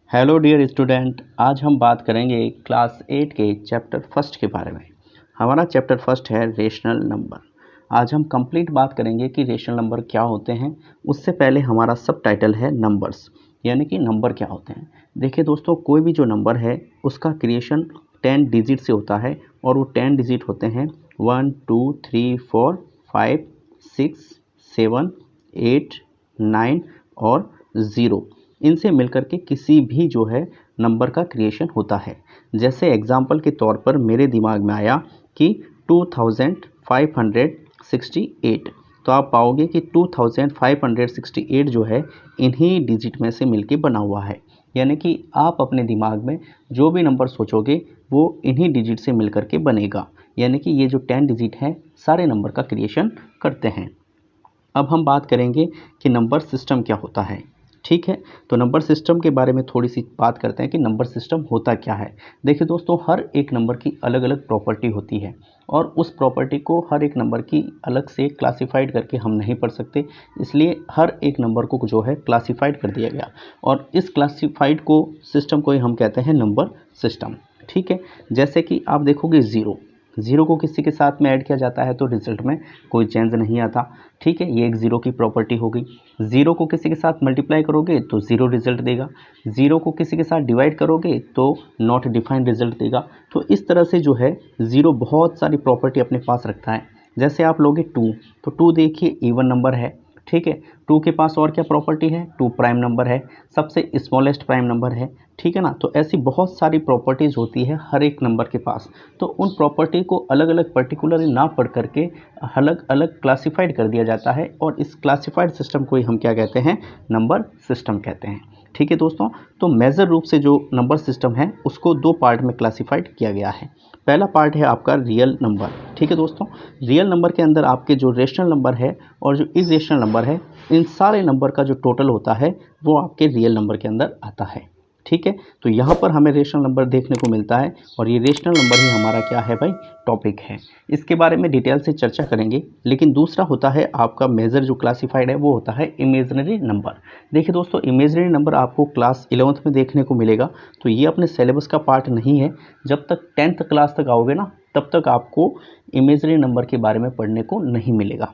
Hello dear student, आज हम बात करेंगे क्लास 8 के चैप्टर फर्स्ट के बारे में। हमारा चैप्टर फर्स्ट है रेशनल नंबर। आज हम कंप्लीट बात करेंगे कि रेशनल नंबर क्या होते हैं। उससे पहले हमारा सब टाइटल है नंबर्स, यानी कि नंबर क्या होते हैं। देखिए दोस्तों, कोई भी जो नंबर है उसका क्रिएशन 10 डिजिट से होता है और वो 10 डिजिट होते हैं 1 2 3 4 5 6 7 8 9 और 0। इनसे मिलकर के किसी भी जो है नंबर का क्रिएशन होता है। जैसे एग्जाम्पल के तौर पर मेरे दिमाग में आया कि 2568, तो आप पाओगे कि 2568 जो है इन्हीं डिजिट में से मिलके बना हुआ है। यानी कि आप अपने दिमाग में जो भी नंबर सोचोगे वो इन्हीं डिजिट से मिलकर के बनेगा। यानी कि ये जो 10 डिजिट हैं सारे नंबर का क्रिएशन करते हैं। अब हम बात करेंगे कि नंबर सिस्टम क्या होता है। ठीक है, तो नंबर सिस्टम के बारे में थोड़ी सी बात करते हैं कि नंबर सिस्टम होता क्या है। देखिए दोस्तों, हर एक नंबर की अलग अलग प्रॉपर्टी होती है और उस प्रॉपर्टी को हर एक नंबर की अलग से क्लासिफाइड करके हम नहीं पढ़ सकते। इसलिए हर एक नंबर को जो है क्लासिफाइड कर दिया गया और इस क्लासिफाइड को सिस्टम को ही हम कहते हैं नंबर सिस्टम। ठीक है, जैसे कि आप देखोगे ज़ीरो को किसी के साथ में ऐड किया जाता है तो रिजल्ट में कोई चेंज नहीं आता। ठीक है, ये एक ज़ीरो की प्रॉपर्टी हो गई। ज़ीरो को किसी के साथ मल्टीप्लाई करोगे तो ज़ीरो रिजल्ट देगा। ज़ीरो को किसी के साथ डिवाइड करोगे तो नॉट डिफाइंड रिजल्ट देगा। तो इस तरह से जो है ज़ीरो बहुत सारी प्रॉपर्टी अपने पास रखता है। जैसे आप लोगे टू, तो टू देखिए इवन नंबर है। ठीक है, टू के पास और क्या प्रॉपर्टी है, टू प्राइम नंबर है, सबसे स्मॉलेस्ट प्राइम नंबर है। ठीक है ना, तो ऐसी बहुत सारी प्रॉपर्टीज़ होती है हर एक नंबर के पास। तो उन प्रॉपर्टी को अलग अलग पर्टिकुलरली ना पढ़ करके अलग अलग क्लासिफाइड कर दिया जाता है और इस क्लासिफाइड सिस्टम को ही हम क्या कहते हैं, नंबर सिस्टम कहते हैं। ठीक है दोस्तों, तो मेजर रूप से जो नंबर सिस्टम है उसको दो पार्ट में क्लासिफाइड किया गया है। पहला पार्ट है आपका रियल नंबर। ठीक है दोस्तों, रियल नंबर के अंदर आपके जो रेशनल नंबर है और जो इरेशनल नंबर है, इन सारे नंबर का जो टोटल होता है वो आपके रियल नंबर के अंदर आता है। ठीक है, तो यहाँ पर हमें रेशनल नंबर देखने को मिलता है और ये रेशनल नंबर ही हमारा क्या है भाई, टॉपिक है। इसके बारे में डिटेल से चर्चा करेंगे। लेकिन दूसरा होता है आपका मेजर जो क्लासिफाइड है वो होता है इमेजिनरी नंबर। देखिए दोस्तों, इमेजिनरी नंबर आपको क्लास 11th में देखने को मिलेगा, तो ये अपने सिलेबस का पार्ट नहीं है। जब तक 10th क्लास तक आओगे ना तब तक आपको इमेजिनरी नंबर के बारे में पढ़ने को नहीं मिलेगा।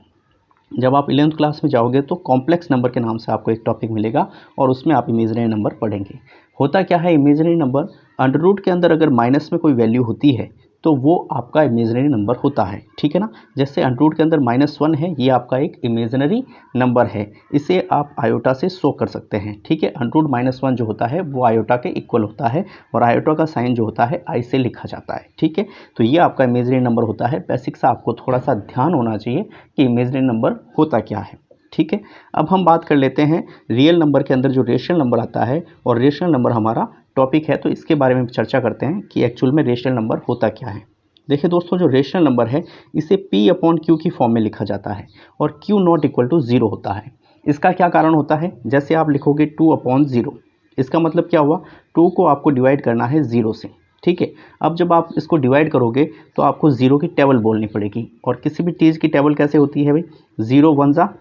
जब आप 11th क्लास में जाओगे तो कॉम्प्लेक्स नंबर के नाम से आपको एक टॉपिक मिलेगा और उसमें आप इमेजिनरी नंबर पढ़ेंगे। होता क्या है इमेजिनरी नंबर, अंडर रूट के अंदर अगर माइनस में कोई वैल्यू होती है तो वो आपका इमेजिनरी नंबर होता है। ठीक है ना, जैसे अंडर रूट के अंदर -1 है, ये आपका एक इमेजिनरी नंबर है। इसे आप आयोटा से शो कर सकते हैं। ठीक है, अंडर रूट -1 जो होता है वो आयोटा के इक्वल होता है और आयोटा का साइन जो होता है आई से लिखा जाता है। ठीक है, तो ये आपका इमेजिनरी नंबर होता है। बेसिक सा आपको थोड़ा सा ध्यान होना चाहिए कि इमेजिनरी नंबर होता क्या है। ठीक है, अब हम बात कर लेते हैं रियल नंबर के अंदर जो रेशनल नंबर आता है और रेशनल नंबर हमारा टॉपिक है, तो इसके बारे में चर्चा करते हैं कि एक्चुअल में रेशनल नंबर होता क्या है। देखिए दोस्तों, जो रेशनल नंबर है इसे P/Q की फॉर्म में लिखा जाता है और Q नॉट इक्वल टू 0 होता है। इसका क्या कारण होता है, जैसे आप लिखोगे 2/0, इसका मतलब क्या हुआ, 2 को आपको डिवाइड करना है 0 से। ठीक है, अब जब आप इसको डिवाइड करोगे तो आपको 0 की टेबल बोलनी पड़ेगी और किसी भी चीज़ की टेबल कैसे होती है भाई, 0 1 ज़ा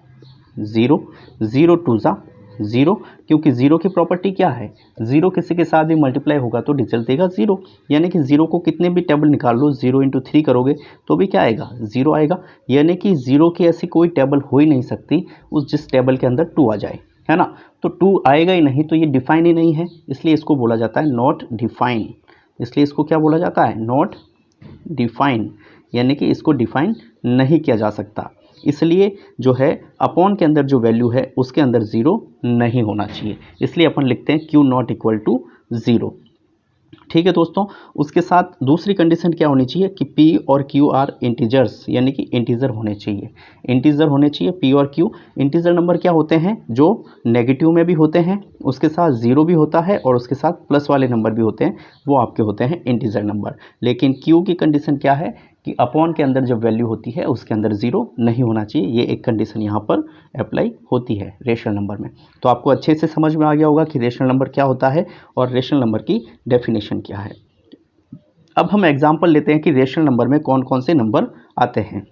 0, 0 2 ज़ा 0, क्योंकि 0 की प्रॉपर्टी क्या है, 0 किसी के साथ भी मल्टीप्लाई होगा तो रिजल्ट देगा 0। यानी कि 0 को कितने भी टेबल निकाल लो, 0 × 3 करोगे तो भी क्या आएगा, 0 आएगा। यानी कि 0 की ऐसी कोई टेबल हो ही नहीं सकती उस जिस टेबल के अंदर 2 आ जाए, है ना। तो 2 आएगा ही नहीं, तो ये डिफाइन ही नहीं है, इसलिए इसको बोला जाता है नॉट डिफाइन। इसलिए इसको क्या बोला जाता है, नॉट डिफाइन, यानी कि इसको डिफाइन नहीं किया जा सकता। इसलिए जो है अपॉन के अंदर जो वैल्यू है उसके अंदर 0 नहीं होना चाहिए, इसलिए अपन लिखते हैं Q नॉट इक्वल टू 0। ठीक है दोस्तों, उसके साथ दूसरी कंडीशन क्या होनी चाहिए कि P और Q आर इंटीजर्स, यानी कि इंटीजर होने चाहिए। इंटीजर होने चाहिए P और Q। इंटीजर नंबर क्या होते हैं, जो नेगेटिव में भी होते हैं, उसके साथ 0 भी होता है और उसके साथ प्लस वाले नंबर भी होते हैं, वो आपके होते हैं इंटीजर नंबर। लेकिन Q की कंडीशन क्या है कि अपॉन के अंदर जब वैल्यू होती है उसके अंदर 0 नहीं होना चाहिए। ये एक कंडीशन यहाँ पर अप्लाई होती है रेशनल नंबर में। तो आपको अच्छे से समझ में आ गया होगा कि रेशनल नंबर क्या होता है और रेशनल नंबर की डेफिनेशन क्या है। अब हम एग्जांपल लेते हैं कि रेशनल नंबर में कौन कौन से नंबर आते हैं।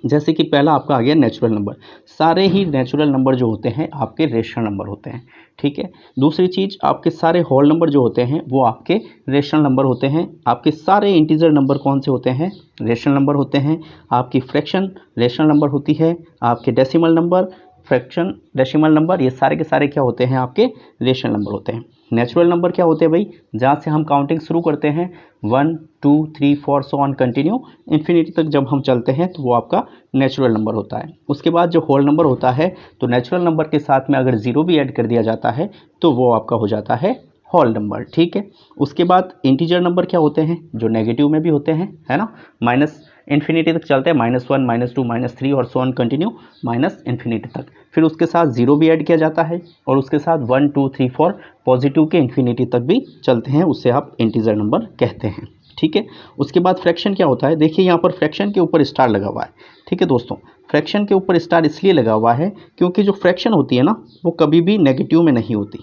जैसे कि पहला आपका आ गया नेचुरल नंबर। सारे ही नेचुरल नंबर जो होते हैं आपके रेशनल नंबर होते हैं, ठीक है। दूसरी चीज़, आपके सारे होल नंबर जो होते हैं वो आपके रेशनल नंबर होते हैं। आपके सारे इंटीजर नंबर कौन से होते हैं? रेशनल नंबर होते हैं। आपकी फ्रैक्शन रेशनल नंबर होती है। आपके decimal number, fraction, decimal number, ये सारे के सारे क्या होते हैं? आपके रेशनल नंबर होते हैं। नेचुरल नंबर क्या होते हैं भाई? जहाँ से हम काउंटिंग शुरू करते हैं 1 2 3 4 सो ऑन कंटिन्यू इन्फिनिटी तक जब हम चलते हैं तो वो आपका नेचुरल नंबर होता है। उसके बाद जो होल नंबर होता है, तो नेचुरल नंबर के साथ में अगर ज़ीरो भी ऐड कर दिया जाता है तो वो आपका हो जाता है होल नंबर, ठीक है। उसके बाद इंटीजर नंबर क्या होते हैं? जो नेगेटिव में भी होते हैं, है ना, माइनस इन्फिनिटी तक चलते हैं, -1 -2 -3 और so on continue minus infinity तक। फिर उसके साथ ज़ीरो भी ऐड किया जाता है और उसके साथ 1 2 3 4 पॉजिटिव के इन्फिनिटी तक भी चलते हैं, उससे आप इंटीजर नंबर कहते हैं, ठीक है। उसके बाद फ्रैक्शन क्या होता है? देखिए यहाँ पर फ्रैक्शन के ऊपर स्टार लगा हुआ है, ठीक है दोस्तों। फ्रैक्शन के ऊपर स्टार इसलिए लगा हुआ है क्योंकि जो फ्रैक्शन होती है ना, वो कभी भी नेगेटिव में नहीं होती।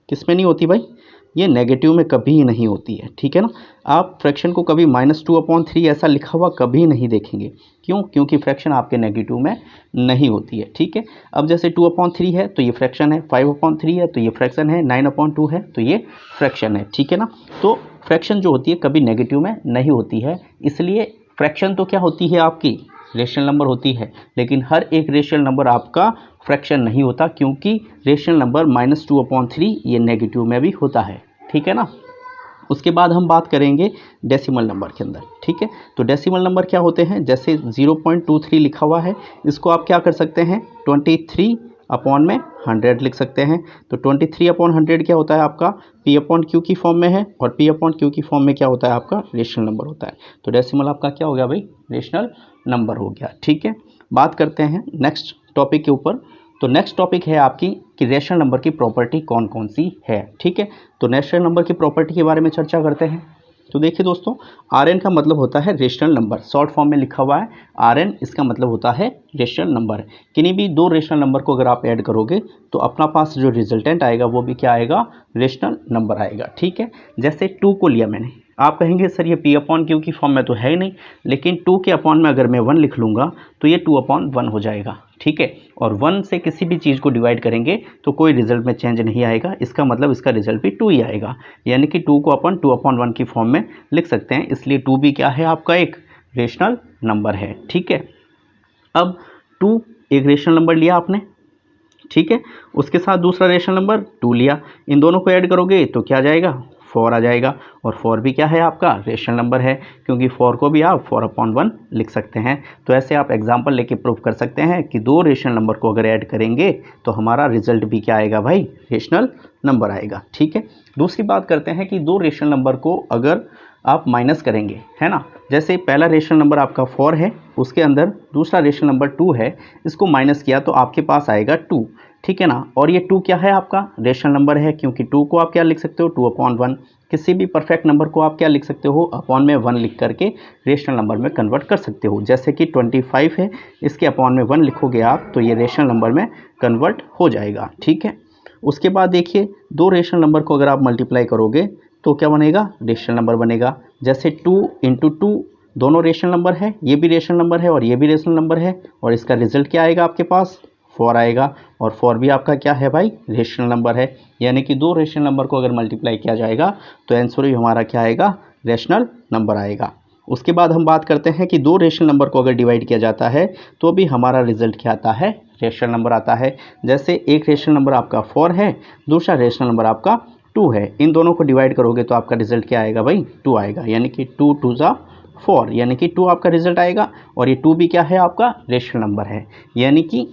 किस में नहीं होती भाई? ये नेगेटिव में कभी नहीं होती है, ठीक है ना। आप फ्रैक्शन को कभी -2/3 ऐसा लिखा हुआ कभी नहीं देखेंगे। क्यों? क्योंकि फ्रैक्शन आपके नेगेटिव में नहीं होती है, ठीक है। अब जैसे 2/3 है तो ये फ्रैक्शन है, 5/3 है तो ये फ्रैक्शन है, 9/2 है तो ये फ्रैक्शन है, ठीक है ना। तो फ्रैक्शन जो होती है कभी नेगेटिव में नहीं होती है, इसलिए फ्रैक्शन तो क्या होती है? आपकी रेशनल नंबर होती है, लेकिन हर एक रेशनल नंबर आपका फ्रैक्शन नहीं होता, क्योंकि रेशनल नंबर -2/3 ये नेगेटिव में भी होता है, ठीक है ना। उसके बाद हम बात करेंगे डेसिमल नंबर के अंदर, ठीक है। तो डेसिमल नंबर क्या होते हैं? जैसे 0.23 लिखा हुआ है, इसको आप क्या कर सकते हैं? 23/100 लिख सकते हैं। तो 23/100 क्या होता है आपका? P/Q की फॉर्म में है, और P/Q की फॉर्म में क्या होता है? आपका रेशनल नंबर होता है। तो डेसिमल आपका क्या हो गया भाई? रेशनल नंबर हो गया, ठीक है। बात करते हैं नेक्स्ट टॉपिक के ऊपर। तो नेक्स्ट टॉपिक है आपकी कि रेशनल नंबर की प्रॉपर्टी कौन कौन सी है, ठीक है। तो रेशनल नंबर की प्रॉपर्टी के बारे में चर्चा करते हैं। तो देखिए दोस्तों, Rn का मतलब होता है रेशनल नंबर, शॉर्ट फॉर्म में लिखा हुआ है Rn, इसका मतलब होता है रेशनल नंबर। किन्हीं भी दो रेशनल नंबर को अगर आप ऐड करोगे तो अपना पास जो रिजल्टेंट आएगा वो भी क्या आएगा? रेशनल नंबर आएगा, ठीक है। जैसे 2 को लिया मैंने, आप कहेंगे सर ये P/Q की फॉर्म में तो है ही नहीं, लेकिन 2 के अपॉन में अगर मैं 1 लिख लूँगा तो ये 2/1 हो जाएगा, ठीक है। और 1 से किसी भी चीज़ को डिवाइड करेंगे तो कोई रिजल्ट में चेंज नहीं आएगा, इसका मतलब इसका रिजल्ट भी 2 ही आएगा, यानी कि 2 को अपन 2/1 की फॉर्म में लिख सकते हैं। इसलिए 2 भी क्या है? आपका एक रेशनल नंबर है, ठीक है। अब 2 एक रेशनल नंबर लिया आपने, ठीक है। उसके साथ दूसरा रेशनल नंबर 2 लिया, इन दोनों को ऐड करोगे तो क्या आ जाएगा? 4 आ जाएगा। और 4 भी क्या है? आपका रेशनल नंबर है, क्योंकि 4 को भी आप 4/1 लिख सकते हैं। तो ऐसे आप एग्जांपल लेके प्रूव कर सकते हैं कि दो रेशनल नंबर को अगर ऐड करेंगे तो हमारा रिजल्ट भी क्या आएगा भाई? रेशनल नंबर आएगा, ठीक है। दूसरी बात करते हैं कि दो रेशनल नंबर को अगर आप माइनस करेंगे, है ना, जैसे पहला रेशनल नंबर आपका 4 है, उसके अंदर दूसरा रेशनल नंबर 2 है, इसको माइनस किया तो आपके पास आएगा 2, ठीक है ना। और ये 2 क्या है? आपका रेशनल नंबर है, क्योंकि 2 को आप क्या लिख सकते हो? 2/1। किसी भी परफेक्ट नंबर को आप क्या लिख सकते हो? अपॉन में 1 लिख करके रेशनल नंबर में कन्वर्ट कर सकते हो। जैसे कि 25 है, इसके अपॉन में 1 लिखोगे आप तो ये रेशनल नंबर में कन्वर्ट हो जाएगा, ठीक है। उसके बाद देखिए, दो रेशनल नंबर को अगर आप मल्टीप्लाई करोगे तो क्या बनेगा? रेशनल नंबर बनेगा। जैसे 2 × 2 दोनों रेशनल नंबर है, ये भी रेशनल नंबर है और ये भी रेशनल नंबर है, और इसका रिजल्ट क्या आएगा? आपके पास 4 आएगा। और 4 भी आपका क्या है भाई? रेशनल नंबर है। यानी कि दो रेशनल नंबर को अगर मल्टीप्लाई किया जाएगा तो आंसर भी हमारा क्या आएगा? रेशनल नंबर आएगा। उसके बाद हम बात करते हैं कि दो रेशनल नंबर को अगर डिवाइड किया जाता है तो भी हमारा रिजल्ट क्या आता है? रेशनल नंबर आता है। जैसे एक रेशनल नंबर आपका 4 है, दूसरा रेशनल नंबर आपका 2 है, इन दोनों को डिवाइड करोगे तो आपका रिजल्ट क्या आएगा भाई? 2 आएगा। यानी कि 2 × 2 = 4, यानी कि 2 आपका रिजल्ट आएगा। और ये 2 भी क्या है? आपका रेशनल नंबर है। यानी कि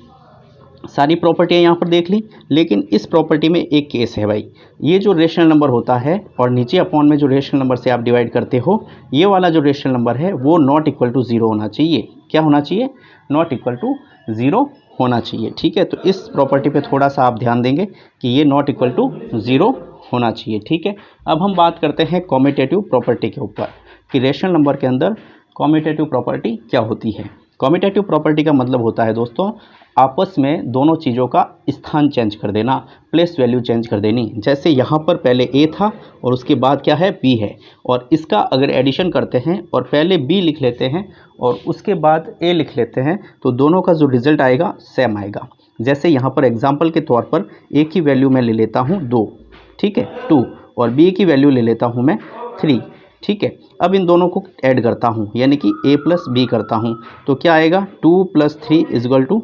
सारी प्रॉपर्टियाँ यहाँ पर देख ली, लेकिन इस प्रॉपर्टी में एक केस है भाई, ये जो रेशनल नंबर होता है और नीचे अपॉन में जो रेशनल नंबर से आप डिवाइड करते हो, ये वाला जो रेशनल नंबर है वो नॉट इक्वल टू 0 होना चाहिए। क्या होना चाहिए? नॉट इक्वल टू 0 होना चाहिए, ठीक है। तो इस प्रॉपर्टी पे थोड़ा सा आप ध्यान देंगे कि ये नॉट इक्वल टू 0 होना चाहिए, ठीक है। अब हम बात करते हैं कॉम्यूटेटिव प्रॉपर्टी के ऊपर कि रेशनल नंबर के अंदर कॉम्यूटेटिव प्रॉपर्टी क्या होती है। कॉम्यूटेटिव प्रॉपर्टी का मतलब होता है दोस्तों, आपस में दोनों चीज़ों का स्थान चेंज कर देना, प्लेस वैल्यू चेंज कर देनी। जैसे यहाँ पर पहले ए था और उसके बाद क्या है, बी है, और इसका अगर एडिशन करते हैं और पहले बी लिख लेते हैं और उसके बाद ए लिख लेते हैं तो दोनों का जो रिजल्ट आएगा सेम आएगा। जैसे यहाँ पर एग्जाम्पल के तौर पर ए की वैल्यू मैं ले लेता हूँ 2, ठीक है, 2, और बी की वैल्यू ले लेता हूँ मैं 3, ठीक है। अब इन दोनों को ऐड करता हूँ, यानी कि a प्लस बी करता हूँ, तो क्या आएगा 2 + 3 =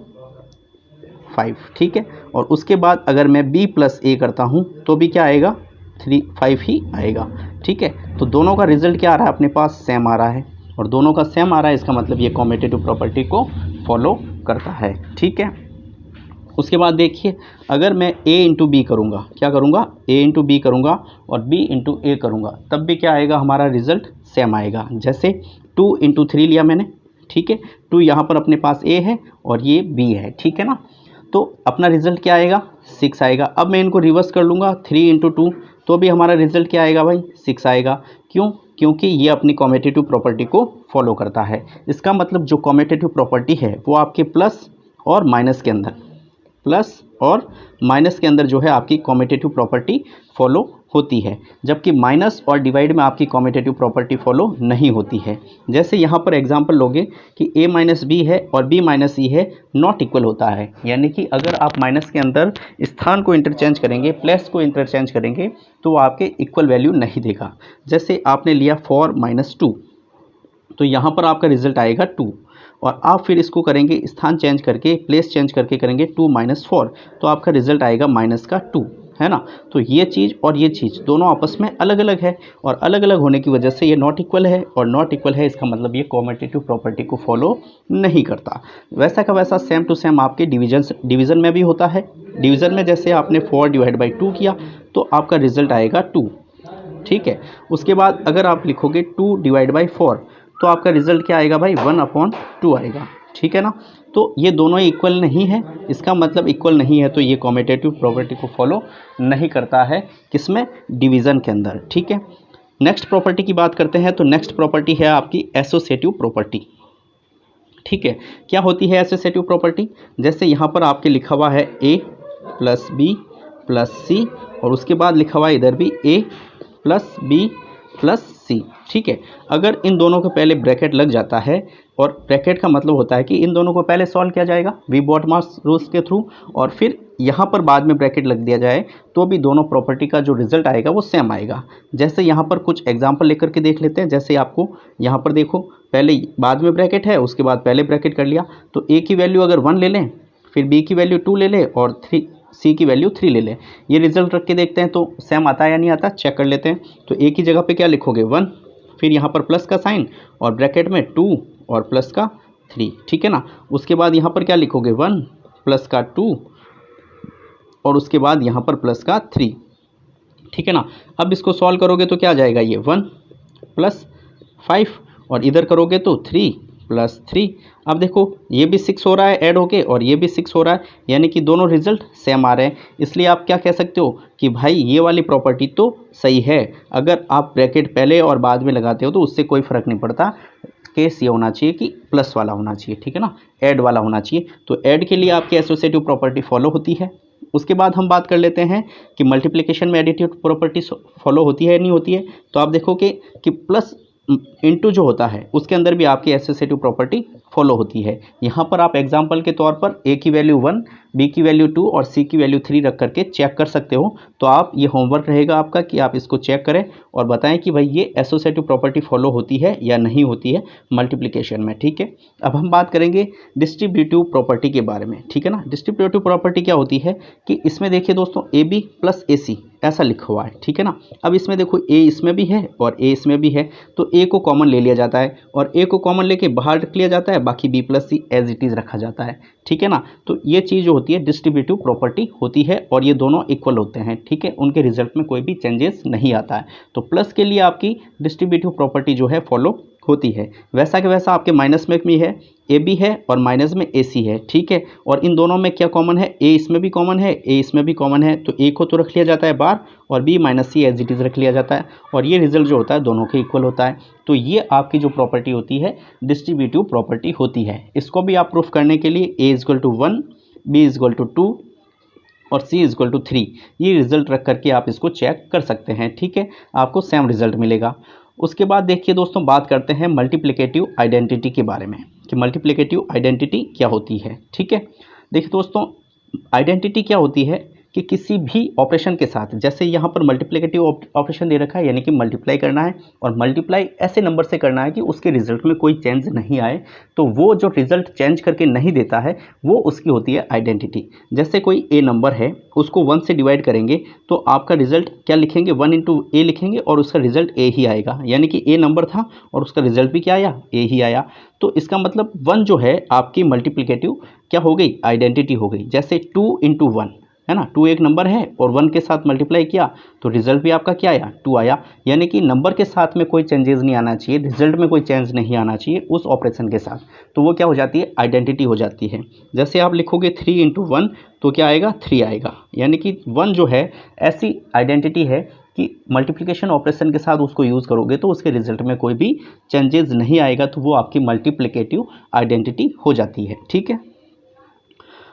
5, ठीक है। और उसके बाद अगर मैं b प्लस a करता हूँ तो भी क्या आएगा, 5 ही आएगा, ठीक है। तो दोनों का रिजल्ट क्या आ रहा है, अपने पास सेम आ रहा है, और दोनों का सेम आ रहा है, इसका मतलब ये कॉम्यूटेटिव प्रॉपर्टी को फॉलो करता है, ठीक है। उसके बाद देखिए, अगर मैं a इंटू बी करूँगा, क्या करूँगा, a इंटू बी करूँगा और b इंटू ए करूँगा, तब भी क्या आएगा, हमारा रिजल्ट सेम आएगा। जैसे 2 × 3 लिया मैंने, ठीक है, 2 यहाँ पर अपने पास a है और ये b है, ठीक है ना। तो अपना रिजल्ट क्या आएगा, 6 आएगा। अब मैं इनको रिवर्स कर लूँगा, 3 × 2, तो भी हमारा रिजल्ट क्या आएगा भाई, 6 आएगा। क्यों, क्योंकि ये अपनी कॉम्यूटेटिव प्रॉपर्टी को फॉलो करता है। इसका मतलब जो कॉम्यूटेटिव प्रॉपर्टी है वो आपके प्लस और माइनस के अंदर, प्लस और माइनस के अंदर जो है आपकी कॉम्यूटेटिव प्रॉपर्टी फॉलो होती है, जबकि माइनस और डिवाइड में आपकी कॉम्यूटेटिव प्रॉपर्टी फॉलो नहीं होती है। जैसे यहाँ पर एग्जांपल लोगे कि a माइनस बी है और b माइनस सी है, नॉट इक्वल होता है, यानी कि अगर आप माइनस के अंदर स्थान को इंटरचेंज करेंगे, प्लस को इंटरचेंज करेंगे, तो वो आपके इक्वल वैल्यू नहीं देगा। जैसे आपने लिया 4 - 2, तो यहाँ पर आपका रिजल्ट आएगा 2, और आप फिर इसको करेंगे स्थान चेंज करके, प्लेस चेंज करके करेंगे 2 - 4, तो आपका रिजल्ट आएगा -2, है ना। तो ये चीज़ और ये चीज़ दोनों आपस में अलग अलग है, और अलग अलग होने की वजह से ये नॉट इक्वल है, और नॉट इक्वल है इसका मतलब ये कॉम्यूटेटिव प्रॉपर्टी को फॉलो नहीं करता। वैसा का वैसा सेम टू सेम आपके डिवीज़न में भी होता है। डिवीज़न में जैसे आपने 4/2 किया तो आपका रिजल्ट आएगा 2, ठीक है। उसके बाद अगर आप लिखोगे 2/4 तो आपका रिजल्ट क्या आएगा भाई, 1/2 आएगा, ठीक है ना। तो ये दोनों ही इक्वल नहीं है, इसका मतलब इक्वल नहीं है, तो ये कॉम्यूटेटिव प्रॉपर्टी को फॉलो नहीं करता है, किसमें, डिवीज़न के अंदर, ठीक है। नेक्स्ट प्रॉपर्टी की बात करते हैं, तो नेक्स्ट प्रॉपर्टी है आपकी एसोसिएटिव प्रॉपर्टी, ठीक है। क्या होती है एसोसिएटिव प्रॉपर्टी, जैसे यहाँ पर आपके लिखा हुआ है a + b + c, और उसके बाद लिखा हुआ है इधर भी a + b + c, ठीक है। अगर इन दोनों के पहले ब्रैकेट लग जाता है, और ब्रैकेट का मतलब होता है कि इन दोनों को पहले सॉल्व किया जाएगा वी बॉट मास रूल्स के थ्रू, और फिर यहाँ पर बाद में ब्रैकेट लग दिया जाए, तो भी दोनों प्रॉपर्टी का जो रिजल्ट आएगा वो सेम आएगा। जैसे यहाँ पर कुछ एग्जांपल लेकर के देख लेते हैं। जैसे आपको यहाँ पर देखो, पहले बाद में ब्रैकेट है, उसके बाद पहले ब्रैकेट कर लिया, तो a की वैल्यू अगर 1 ले लें, फिर b की वैल्यू 2 ले लें, और c की वैल्यू 3 ले लें। ये रिजल्ट रख के देखते हैं तो सेम आता है या नहीं आता, चेक कर लेते हैं। तो a की जगह पे क्या लिखोगे, 1, फिर यहाँ पर प्लस का साइन और ब्रैकेट में 2 और प्लस का 3, ठीक है ना। उसके बाद यहाँ पर क्या लिखोगे, 1 प्लस का 2 और उसके बाद यहाँ पर प्लस का 3, ठीक है ना। अब इसको सॉल्व करोगे तो क्या आ जाएगा, ये 1 + 5, और इधर करोगे तो 3 + 3। अब देखो ये भी 6 हो रहा है ऐड होके, और ये भी 6 हो रहा है, यानी कि दोनों रिजल्ट सेम आ रहे हैं। इसलिए आप क्या कह सकते हो कि भाई ये वाली प्रॉपर्टी तो सही है। अगर आप ब्रैकेट पहले और बाद में लगाते हो तो उससे कोई फ़र्क नहीं पड़ता, केस ये होना चाहिए कि प्लस वाला होना चाहिए, ठीक है ना, ऐड वाला होना चाहिए। तो ऐड के लिए आपकी एसोसिएटिव प्रॉपर्टी फॉलो होती है। उसके बाद हम बात कर लेते हैं कि मल्टीप्लिकेशन में एडिटिव प्रॉपर्टी फॉलो होती है नहीं होती है। तो आप देखोगे कि प्लस इंटू जो होता है उसके अंदर भी आपकी एसोसिएटिव प्रॉपर्टी फॉलो होती है। यहाँ पर आप एग्जांपल के तौर पर a की वैल्यू 1, b की वैल्यू 2 और c की वैल्यू 3 रख करके चेक कर सकते हो। तो आप ये होमवर्क रहेगा आपका कि आप इसको चेक करें और बताएं कि भाई ये एसोसिएटिव प्रॉपर्टी फॉलो होती है या नहीं होती है मल्टीप्लिकेशन में, ठीक है। अब हम बात करेंगे डिस्ट्रीब्यूटिव प्रॉपर्टी के बारे में, ठीक है ना। डिस्ट्रीब्यूटिव प्रॉपर्टी क्या होती है कि इसमें देखिए दोस्तों ab + ac ऐसा लिखा हुआ है, ठीक है ना। अब इसमें देखो a इसमें भी है और a इसमें भी है, तो a को कॉमन ले लिया जाता है और a को कॉमन लेके बाहर रख लिया जाता है, बाकी b + c as it is रखा जाता है, ठीक है ना। तो ये चीज़ जो होती है डिस्ट्रीब्यूटिव प्रॉपर्टी होती है और ये दोनों इक्वल होते हैं, ठीक है, उनके रिजल्ट में कोई भी चेंजेस नहीं आता है। तो प्लस के लिए आपकी डिस्ट्रीब्यूटिव प्रॉपर्टी जो है फॉलो होती है। वैसा कि वैसा आपके माइनस में भी है, ए बी है और माइनस में ए सी है, ठीक है। और इन दोनों में क्या कॉमन है, ए इसमें भी कॉमन है, ए इसमें भी कॉमन है, तो ए को तो रख लिया जाता है बाहर और B - C as it is रख लिया जाता है, और ये रिजल्ट जो होता है दोनों के इक्वल होता है। तो ये आपकी जो प्रॉपर्टी होती है डिस्ट्रीब्यूटिव प्रॉपर्टी होती है। इसको भी आप प्रूफ करने के लिए a = 1 B is equal to 2 और C इज इक्वल टू 3। ये रिजल्ट रख करके आप इसको चेक कर सकते हैं, ठीक है, आपको सेम रिजल्ट मिलेगा। उसके बाद देखिए दोस्तों, बात करते हैं मल्टीप्लिकेटिव आइडेंटिटी के बारे में कि मल्टीप्लिकेटिव आइडेंटिटी क्या होती है, ठीक है। देखिए दोस्तों, आइडेंटिटी क्या होती है कि किसी भी ऑपरेशन के साथ, जैसे यहाँ पर मल्टीप्लिकेटिव ऑपरेशन दे रखा है, यानी कि मल्टीप्लाई करना है और मल्टीप्लाई ऐसे नंबर से करना है कि उसके रिजल्ट में कोई चेंज नहीं आए, तो वो जो रिजल्ट चेंज करके नहीं देता है वो उसकी होती है आइडेंटिटी। जैसे कोई ए नंबर है, उसको 1 से डिवाइड करेंगे तो आपका रिजल्ट क्या लिखेंगे, 1 इंटू ए लिखेंगे और उसका रिजल्ट ए ही आएगा, यानी कि ए नंबर था और उसका रिजल्ट भी क्या आया, ए ही आया। तो इसका मतलब 1 जो है आपकी मल्टीप्लिकेटिव क्या हो गई, आइडेंटिटी हो गई। जैसे 2 इंटू 1 है ना, 2 एक नंबर है और 1 के साथ मल्टीप्लाई किया तो रिजल्ट भी आपका क्या आया, 2 आया। यानी कि नंबर के साथ में कोई चेंजेस नहीं आना चाहिए, रिजल्ट में कोई चेंज नहीं आना चाहिए उस ऑपरेशन के साथ, तो वो क्या हो जाती है, आइडेंटिटी हो जाती है। जैसे आप लिखोगे 3 इंटू 1 तो क्या आएगा, 3 आएगा। यानी कि 1 जो है ऐसी आइडेंटिटी है कि मल्टीप्लिकेशन ऑपरेशन के साथ उसको यूज़ करोगे तो उसके रिजल्ट में कोई भी चेंजेस नहीं आएगा, तो वो आपकी मल्टीप्लिकेटिव आइडेंटिटी हो जाती है, ठीक है।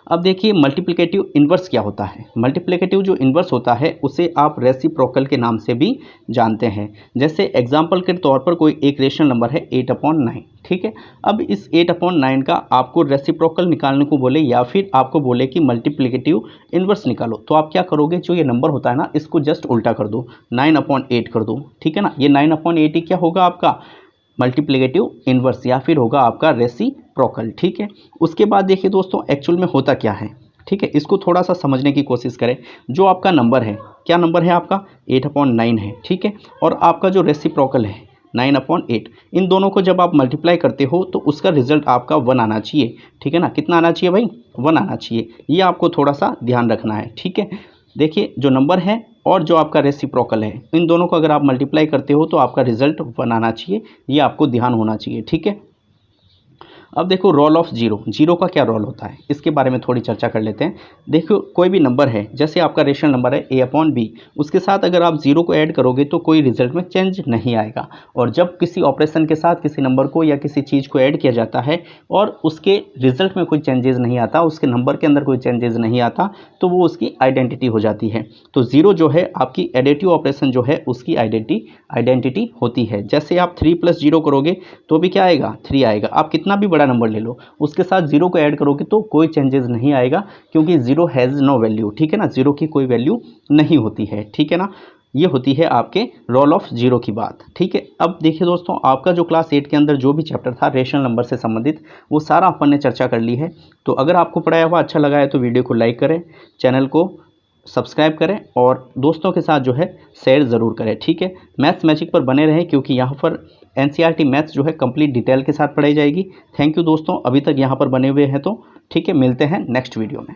अब देखिए मल्टीप्लिकेटिव इन्वर्स क्या होता है। मल्टीप्लिकेटिव जो इन्वर्स होता है उसे आप रेसिप्रोकल के नाम से भी जानते हैं। जैसे एग्जाम्पल के तौर पर कोई एक रेशनल नंबर है 8/9, ठीक है। अब इस 8/9 का आपको रेसिप्रोकल निकालने को बोले या फिर आपको बोले कि मल्टीप्लिकेटिव इन्वर्स निकालो, तो आप क्या करोगे, जो ये नंबर होता है ना इसको जस्ट उल्टा कर दो, 9/8 कर दो, ठीक है ना। ये 9/8 ही क्या होगा आपका मल्टीप्लिकेटिव इन्वर्स या फिर होगा आपका रेसिप्रोकल, ठीक है। उसके बाद देखिए दोस्तों, एक्चुअल में होता क्या है, ठीक है, इसको थोड़ा सा समझने की कोशिश करें। जो आपका नंबर है, क्या नंबर है आपका, 8/9 है, ठीक है, और आपका जो रेसिप्रोकल है 9/8, इन दोनों को जब आप मल्टीप्लाई करते हो तो उसका रिजल्ट आपका 1 आना चाहिए, ठीक है ना। कितना आना चाहिए भाई, 1 आना चाहिए, ये आपको थोड़ा सा ध्यान रखना है, ठीक है। देखिए जो नंबर है और जो आपका रेसिप्रोकल है, इन दोनों को अगर आप मल्टीप्लाई करते हो तो आपका रिजल्ट 1 आना चाहिए, ये आपको ध्यान होना चाहिए, ठीक है। अब देखो रोल ऑफ जीरो, जीरो का क्या रोल होता है इसके बारे में थोड़ी चर्चा कर लेते हैं। देखो कोई भी नंबर है, जैसे आपका रेशनल नंबर है A/B, उसके साथ अगर आप जीरो को ऐड करोगे तो कोई रिजल्ट में चेंज नहीं आएगा। और जब किसी ऑपरेशन के साथ किसी नंबर को या किसी चीज़ को ऐड किया जाता है और उसके रिजल्ट में कोई चेंजेस नहीं आता, उसके नंबर के अंदर कोई चेंजेस नहीं आता, तो वो उसकी आइडेंटिटी हो जाती है। तो जीरो जो है आपकी एडिटिव ऑपरेशन जो है उसकी आइडेंटिटी होती है। जैसे आप 3 + 0 करोगे तो भी क्या आएगा, 3 आएगा। आप कितना भी बड़ा नंबर ले लो, उसके साथ जीरो को ऐड करोगे तो कोई चेंजेस नहीं आएगा, क्योंकि जीरो हैज़ नो वैल्यू, ठीक है ना, जीरो की कोई वैल्यू नहीं होती है, ठीक है ना। ये होती है आपके रोल ऑफ जीरो की बात, ठीक है। अब देखिए दोस्तों, आपका जो क्लास 8 के अंदर जो भी चैप्टर था रेशनल नंबर से संबंधित, वो सारा अपन ने चर्चा कर ली है। तो अगर आपको पढ़ाया हुआ अच्छा लगा है तो वीडियो को लाइक करें, चैनल को सब्सक्राइब करें और दोस्तों के साथ जो है शेयर ज़रूर करें, ठीक है। मैथ्स मैजिक पर बने रहें, क्योंकि यहाँ पर NCERT मैथ्स जो है कंप्लीट डिटेल के साथ पढ़ाई जाएगी। थैंक यू दोस्तों, अभी तक यहाँ पर बने हुए हैं तो ठीक है, मिलते हैं नेक्स्ट वीडियो में।